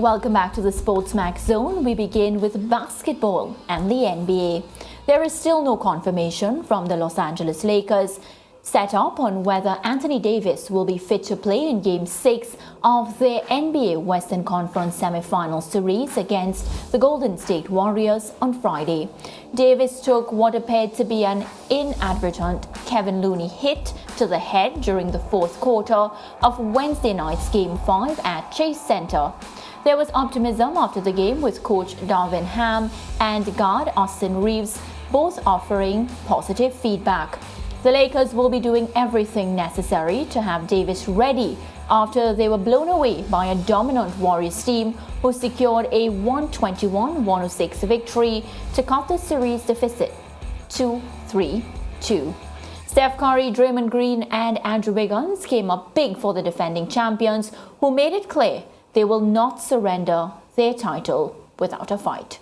Welcome back to the Sports Max Zone. We begin with basketball and the NBA. There is still no confirmation from the Los Angeles Lakers set up on whether Anthony Davis will be fit to play in Game 6 of their NBA Western Conference semi-final series against the Golden State Warriors on Friday. Davis took what appeared to be an inadvertent Kevin Looney hit to the head during the fourth quarter of Wednesday night's Game 5 at Chase Center. There was optimism after the game, with coach Darvin Ham and guard Austin Reeves both offering positive feedback. The Lakers will be doing everything necessary to have Davis ready after they were blown away by a dominant Warriors team who secured a 121-106 victory to cut the series deficit to 3-2. Steph Curry, Draymond Green and Andrew Wiggins came up big for the defending champions, who made it clear they will not surrender their title without a fight.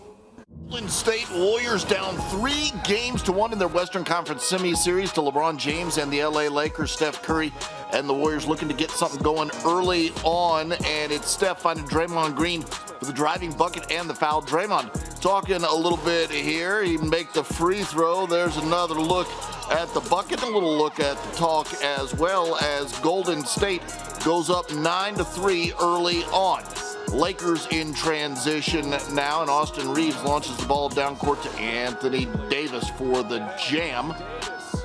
Golden State Warriors down 3-1 in their Western Conference semi-series to LeBron James and the LA Lakers. Steph Curry and the Warriors looking to get something going early on, and it's Steph finding Draymond Green with the driving bucket and the foul. Draymond talking a little bit here. He make the free throw. There's another look at the bucket, a little look at the talk as well, as Golden State goes up 9-3 early on. Lakers in transition now, and Austin Reeves launches the ball down court to Anthony Davis for the jam.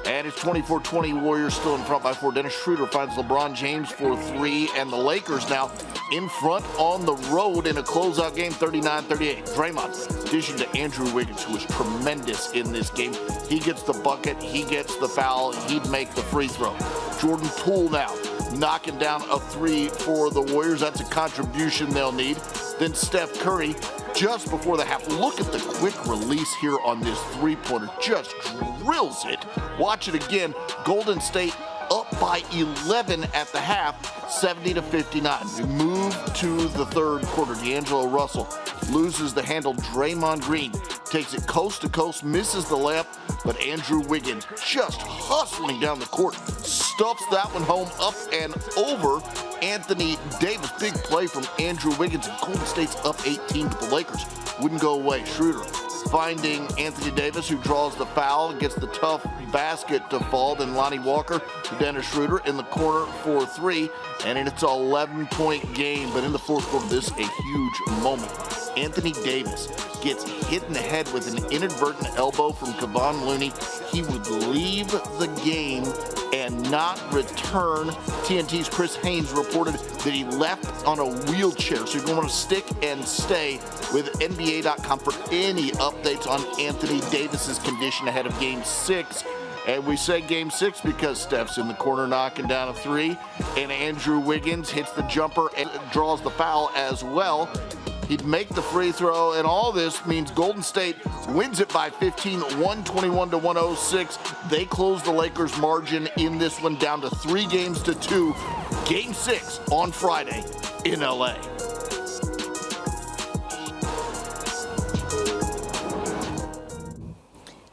And it's 24-20, Warriors still in front by 4. Dennis Schroeder finds LeBron James for 3, and the Lakers now in front on the road in a closeout game, 39-38. Draymond dishing to Andrew Wiggins, who was tremendous in this game. He gets the bucket, he gets the foul, he'd make the free throw. Jordan Poole now knocking down a 3 for the Warriors. That's a contribution they'll need. Then Steph Curry just before the half. Look at the quick release here on this three-pointer. Just drills it. Watch it again. Golden State up by 11 at the half, 70-59. We move to the third quarter. D'Angelo Russell loses the handle. Draymond Green takes it coast to coast, misses the layup, but Andrew Wiggins just hustling down the court, stuffs that one home, up and over Anthony Davis. Big play from Andrew Wiggins, and Golden State's up 18, but the Lakers wouldn't go away. Schroeder finding Anthony Davis, who draws the foul, gets the tough basket to fall. Then Lonnie Walker to Dennis Schroeder in the corner for 3, and it's an 11-point game. But in the fourth quarter, this is a huge moment. Anthony Davis gets hit in the head with an inadvertent elbow from Kevon Looney. He would leave the game and not return. TNT's Chris Haynes reported that he left on a wheelchair. So you're going to want to stick and stay with NBA.com for any updates on Anthony Davis's condition ahead of Game 6. And we say Game 6 because Steph's in the corner knocking down a 3, and Andrew Wiggins hits the jumper and draws the foul as well. He'd make the free throw, and all this means Golden State wins it by 15, 121-106. They close the Lakers' margin in this one down to 3-2. Game 6 on Friday in LA.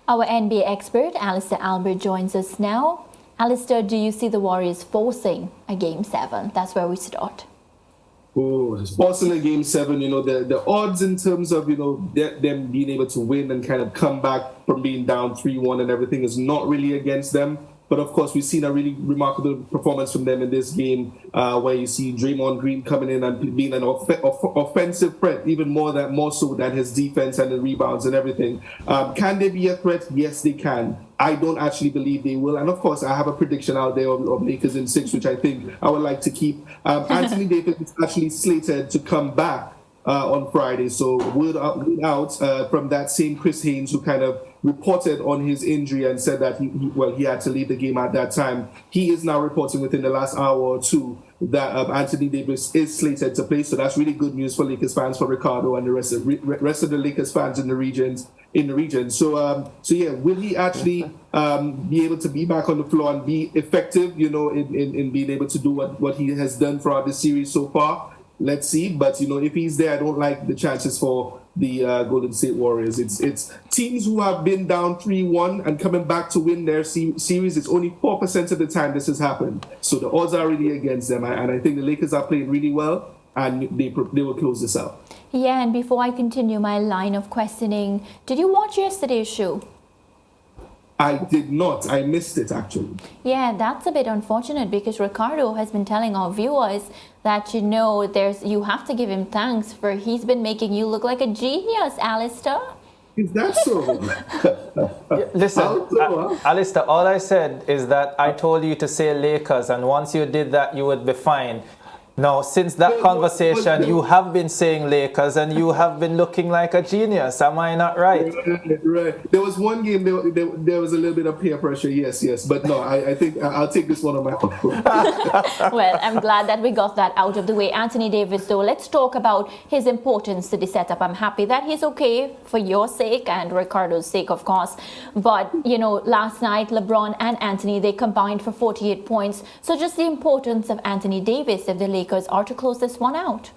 Our NBA expert, Alister Albert, joins us now. Alister, do you see the Warriors forcing a Game 7? That's where we start. Oh, forcing a Game 7, the odds in terms of, them being able to win and kind of come back from being down 3-1 and everything is not really against them. But of course, we've seen a really remarkable performance from them in this game, where you see Draymond Green coming in and being an offensive threat, even more so than his defense and the rebounds and everything. Can they be a threat? Yes, they can. I don't actually believe they will. And of course, I have a prediction out there of Lakers in 6, which I think I would like to keep. Anthony Davis is actually slated to come back on Friday. So word out from that same Chris Haynes, who kind of reported on his injury and said that he had to leave the game at that time. He is now reporting within the last hour or two that Anthony Davis is slated to play. So that's really good news for Lakers fans, for Ricardo and the rest of the Lakers fans in the region. So yeah, will he actually be able to be back on the floor and be effective, in being able to do what he has done throughout the series so far? Let's see. But, if he's there, I don't like the chances for the Golden State Warriors. It's teams who have been down 3-1 and coming back to win their series. It's only 4% of the time this has happened. So the odds are really against them. And I think the Lakers are playing really well. and they will close this out. Yeah, and before I continue my line of questioning, did you watch yesterday's show? I did not. I missed it, actually. Yeah, that's a bit unfortunate because Ricardo has been telling our viewers that, you have to give him thanks for he's been making you look like a genius, Alister. Is that so? Listen, Alister, all I said is that I told you to say Lakers, and once you did that, you would be fine. Now, since that conversation, you have been saying Lakers, and you have been looking like a genius. Am I not right? Right. There was one game, there was a little bit of peer pressure, yes. But no, I think I'll take this one on my own. Well, I'm glad that we got that out of the way. Anthony Davis, though, let's talk about his importance to the setup. I'm happy that he's okay for your sake and Ricardo's sake, of course. But, last night, LeBron and Anthony, they combined for 48 points. So just the importance of Anthony Davis if the Lakers are to close this one out.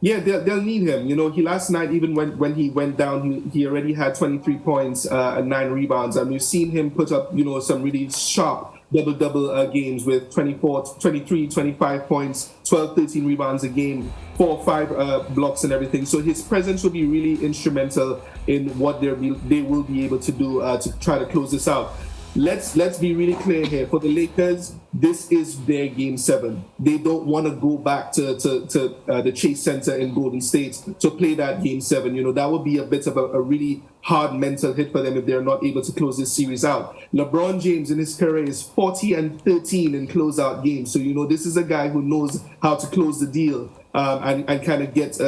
Yeah, they'll need him. He last night, even when he went down, he already had 23 points and 9 rebounds. And we've seen him put up, some really sharp double-double games with 24, 23, 25 points, 12, 13 rebounds a game, 4 or 5 blocks and everything. So his presence will be really instrumental in what they will be able to do to try to close this out. Let's be really clear here. For the Lakers, this is their Game 7. They don't want to go back to the Chase Center in Golden State to play that Game 7. That would be a bit of a really hard mental hit for them if they're not able to close this series out. LeBron James in his career is 40-13 in closeout games. So, this is a guy who knows how to close the deal and kind of get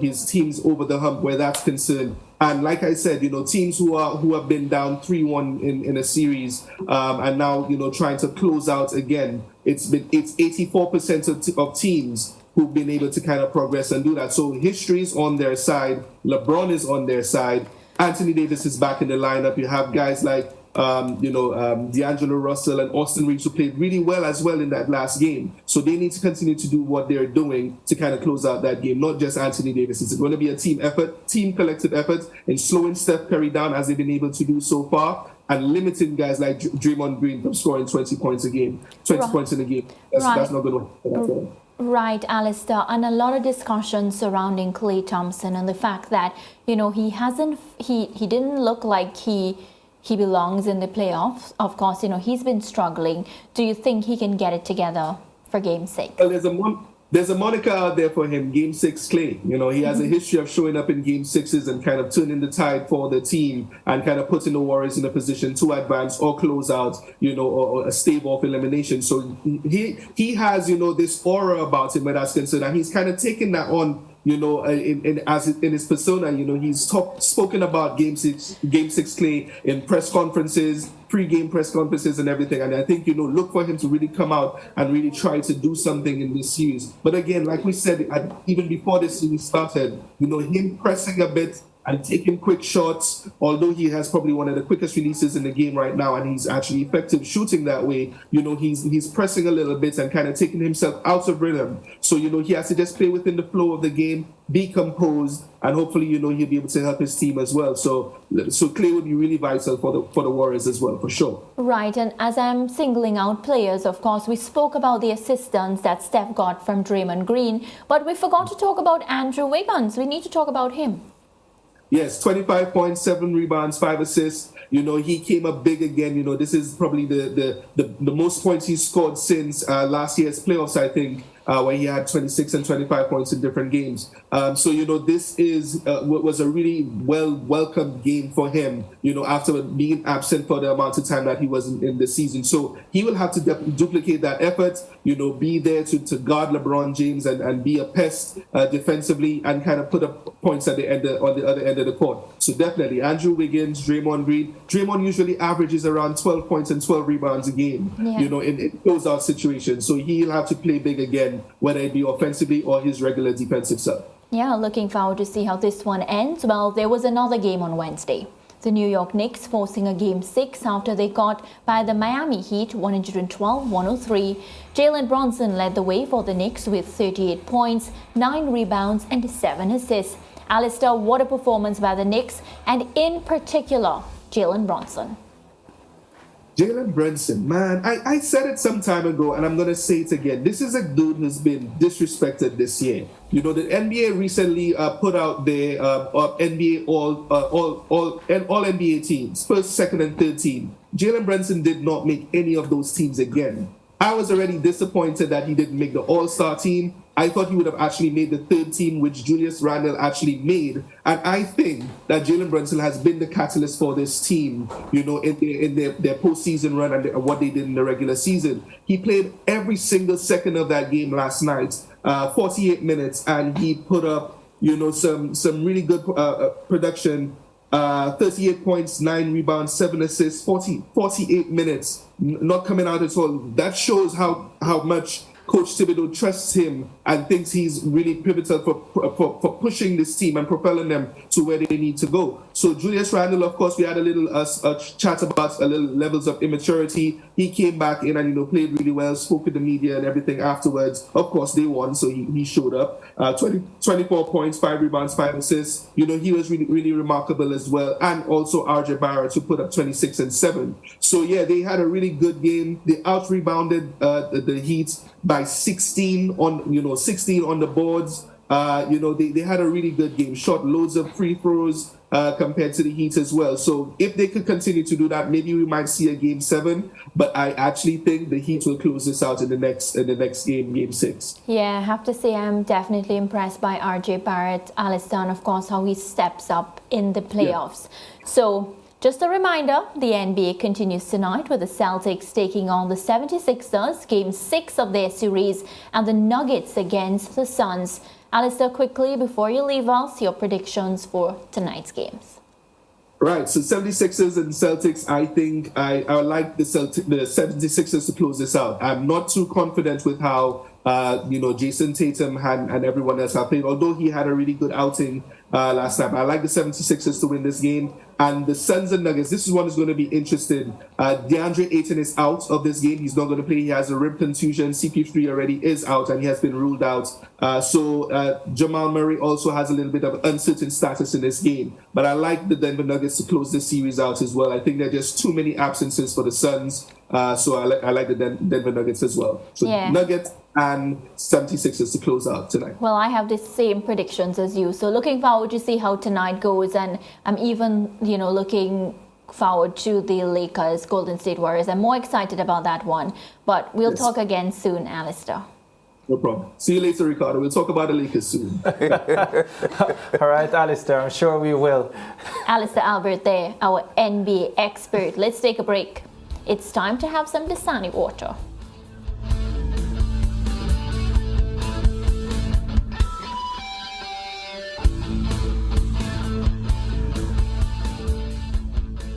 his teams over the hump where that's concerned. And like I said, teams who have been down 3-1 in a series and now trying to close out again. It's 84% of teams who've been able to kind of progress and do that. So history is on their side. LeBron is on their side. Anthony Davis is back in the lineup. You have guys like D'Angelo Russell and Austin Reeves, who played really well as well in that last game. So they need to continue to do what they're doing to kind of close out that game, not just Anthony Davis. It's going to be a team effort, team collective effort in slowing Steph Curry down as they've been able to do so far and limiting guys like Draymond Green from scoring 20 points a game, 20 points in a game. That's not going to work. Right, Alister, and a lot of discussion surrounding Klay Thompson and the fact that, he didn't look like he belongs in the playoffs. Of course, he's been struggling. Do you think he can get it together for Game 6? Well, there's a moniker out there for him, Game 6 Klay. He has a history of showing up in Game 6s and kind of turning the tide for the team and kind of putting the Warriors in a position to advance or close out, or a stave off elimination. So he has, this aura about him where that's concerned, and he's kind of taken that on. In his persona, he's spoken about Game 6 Klay in press conferences, pre-game press conferences and everything. And I think, look for him to really come out and really try to do something in this series. But again, like we said, even before this series started, him pressing a bit and taking quick shots, although he has probably one of the quickest releases in the game right now, and he's actually effective shooting that way, he's pressing a little bit and kind of taking himself out of rhythm. So, he has to just play within the flow of the game, be composed, and hopefully, he'll be able to help his team as well. So Klay would be really vital for the Warriors as well, for sure. Right, and as I'm singling out players, of course, we spoke about the assistance that Steph got from Draymond Green, but we forgot to talk about Andrew Wiggins. We need to talk about him. Yes, 25 points, 7 rebounds, 5 assists. He came up big again. This is probably the most points he's scored since last year's playoffs, I think, where he had 26 and 25 points in different games. So, this was a really welcomed game for him, after being absent for the amount of time that he was in the season. So he will have to duplicate that effort, be there to guard LeBron James and be a pest defensively and kind of put up points on the other end of the court. So definitely Andrew Wiggins, Draymond Green. Draymond usually averages around 12 points and 12 rebounds a game, in closeout situations. So he'll have to play big again, whether it be offensively or his regular defensive self. Yeah, looking forward to see how this one ends. Well, there was another game on Wednesday. The New York Knicks forcing a Game 6 after they got by the Miami Heat 112-103. Jalen Brunson led the way for the Knicks with 38 points, 9 rebounds and 7 assists. Alister, what a performance by the Knicks, and in particular, Jalen Brunson. Jalen Brunson, man, I said it some time ago, and I'm gonna say it again. This is a dude who's been disrespected this year. You know, the NBA recently put out their NBA all NBA teams, first, second, and third team. Jalen Brunson did not make any of those teams again. I was already disappointed that he didn't make the All-Star team. I thought he would have actually made the third team, which Julius Randle actually made. And I think that Jalen Brunson has been the catalyst for this team, you know, in their postseason run and what they did in the regular season. He played every single second of that game last night, 48 minutes, and he put up, you know, some really good production. 38 points, 9 rebounds, 7 assists, 48 minutes, not coming out at all. That shows how much Coach Thibodeau trusts him and thinks he's really pivotal for pushing this team and propelling them to where they need to go. So Julius Randle, of course, we had a little chat about a little levels of immaturity. He came back in and, you know, played really well, spoke with the media and everything afterwards. Of course, they won, so he showed up. 24 points, 5 rebounds, 5 assists. You know, he was really, really remarkable as well. And also RJ Barrett, who put up 26 and 7. So, yeah, they had a really good game. They out-rebounded the Heat by 16 on the boards. You know, they had a really good game, shot loads of free throws compared to the Heat as well. So if they could continue to do that, maybe we might see a game 7. But I actually think the Heat will close this out in the next game, game 6. Yeah, I have to say I'm definitely impressed by RJ Barrett, Alister, and of course how he steps up in the playoffs. Yeah. So just a reminder, the NBA continues tonight with the Celtics taking on the 76ers, game 6 of their series, and the Nuggets against the Suns. Alister, quickly, before you leave us, your predictions for tonight's games. Right, so 76ers and Celtics, I think I would like the 76ers to close this out. I'm not too confident with how Jason Tatum and everyone else have played, although he had a really good outing last time. I like the 76ers to win this game. And the Suns and Nuggets, this is one that's going to be interesting. DeAndre Ayton is out of this game. He's not going to play. He has a rib contusion. CP3 already is out, and he has been ruled out. So Jamal Murray also has a little bit of uncertain status in this game. But I like the Denver Nuggets to close this series out as well. I think there are just too many absences for the Suns. So I like the Denver Nuggets as well. So yeah. Nuggets and 76ers to close out tonight. Well, I have the same predictions as you. So looking forward to see how tonight goes. And I'm even, looking forward to the Lakers, Golden State Warriors. I'm more excited about that one. But we'll talk again soon, Alister. No problem. See you later, Ricardo. We'll talk about the Lakers soon. All right, Alister. I'm sure we will. Alister Albert there, our NBA expert. Let's take a break. It's time to have some Dasani water.